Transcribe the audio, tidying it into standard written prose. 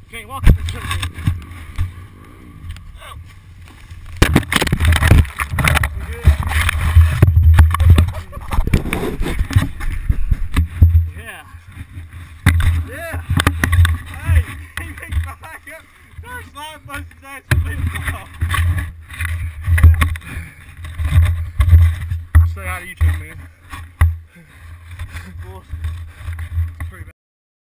Okay, walk up and show me. Yeah. Yeah. Hey, he makes behind you. First line busts his ass with the ball.